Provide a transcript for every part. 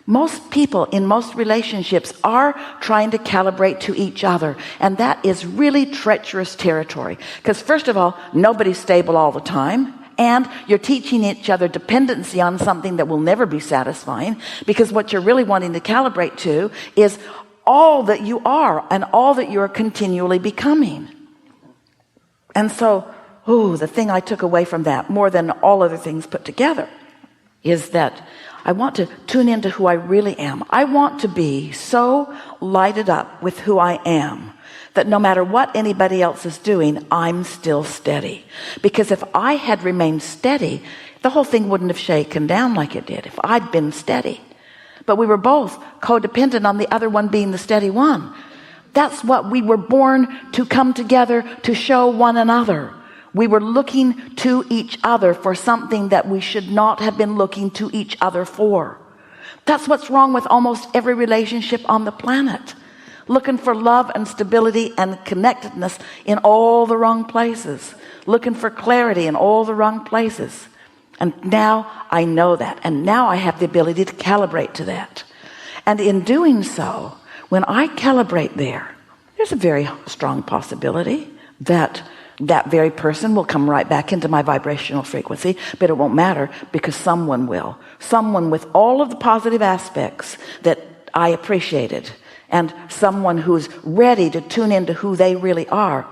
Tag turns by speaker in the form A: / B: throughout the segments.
A: Most people in most relationships are trying to calibrate to each other, and that is really treacherous territory, because first of all, nobody's stable all the time, and you're teaching each other dependency on something that will never be satisfying, because what you're really wanting to calibrate to is all that you are and all that you're continually becoming. And so, the thing I took away from that, more than all other things put together, is that I want to tune into who I really am. I want to be so lighted up with who I am that no matter what anybody else is doing, I'm still steady. Because if I had remained steady, the whole thing wouldn't have shaken down like it did if I'd been steady. But we were both codependent on the other one being the steady one. That's what we were born to come together to show one another. We were looking to each other for something that we should not have been looking to each other for. That's what's wrong with almost every relationship on the planet. Looking for love and stability and connectedness in all the wrong places. Looking for clarity in all the wrong places. And now I know that. And now I have the ability to calibrate to that. And in doing so, when I calibrate there's a very strong possibility that that very person will come right back into my vibrational frequency, but it won't matter because someone will. Someone with all of the positive aspects that I appreciated, and someone who's ready to tune into who they really are.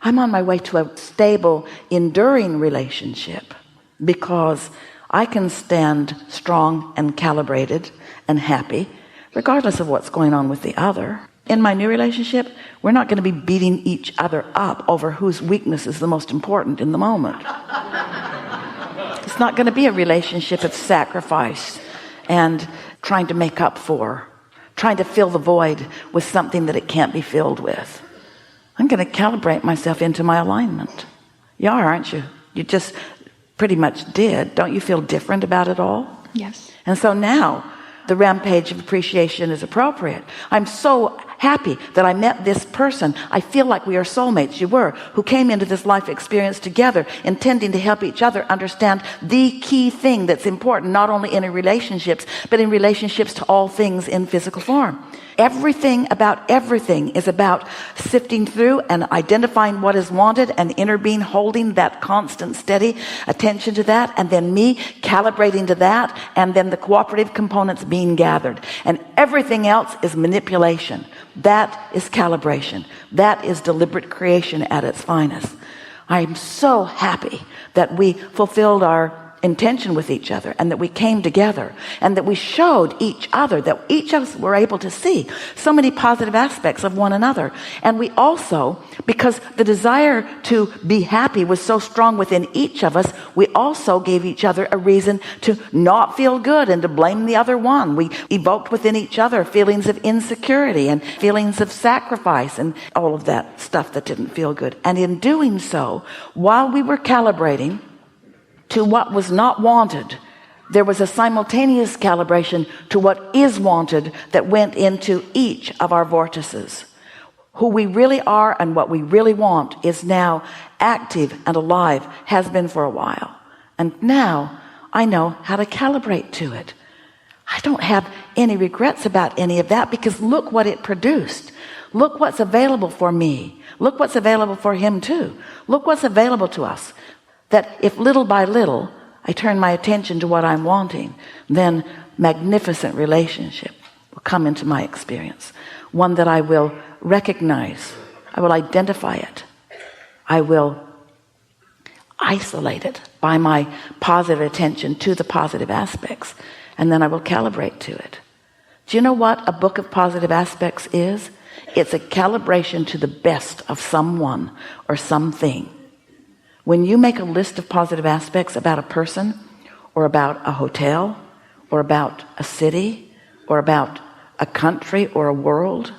A: I'm on my way to a stable, enduring relationship because I can stand strong and calibrated and happy regardless of what's going on with the other. In my new relationship, we're not going to be beating each other up over whose weakness is the most important in the moment. It's not going to be a relationship of sacrifice and trying to make up for, trying to fill the void with something that it can't be filled with. I'm going to calibrate myself into my alignment. You are, aren't you? You just pretty much did. Don't you feel different about it all?
B: Yes.
A: And so now the rampage of appreciation is appropriate. I'm so happy that I met this person. I feel like we are soulmates. You were, who came into this life experience together, intending to help each other understand the key thing that's important, not only in relationships, but in relationships to all things in physical form. Everything about everything is about sifting through and identifying what is wanted, and inner being holding that constant steady attention to that, and then me calibrating to that, and then the cooperative components being gathered, and everything else is manipulation. That is calibration. That is deliberate creation at its finest. I'm so happy that we fulfilled our intention with each other, and that we came together, and that we showed each other, that each of us were able to see so many positive aspects of one another. And we also, because the desire to be happy was so strong within each of us, we also gave each other a reason to not feel good and to blame the other one. We evoked within each other feelings of insecurity and feelings of sacrifice and all of that stuff that didn't feel good. And in doing so, while we were calibrating to what was not wanted, there was a simultaneous calibration to what is wanted that went into each of our vortices. Who we really are and what we really want is now active and alive, has been for a while. And now I know how to calibrate to it. I don't have any regrets about any of that, because look what it produced. Look what's available for me. Look what's available for him too. Look what's available to us. That if little by little I turn my attention to what I'm wanting, then magnificent relationship will come into my experience. One that I will recognize. I will identify it. I will isolate it by my positive attention to the positive aspects. And then I will calibrate to it. Do you know what a book of positive aspects is? It's a calibration to the best of someone or something. When you make a list of positive aspects about a person, or about a hotel, or about a city, or about a country or a world,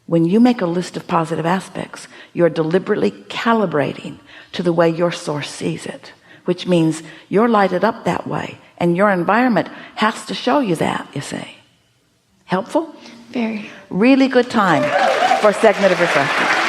A: when you make a list of positive aspects, you're deliberately calibrating to the way your source sees it, which means you're lighted up that way, and your environment has to show you that, you see. Helpful?
B: Very.
A: Really good time for a segment of refreshment.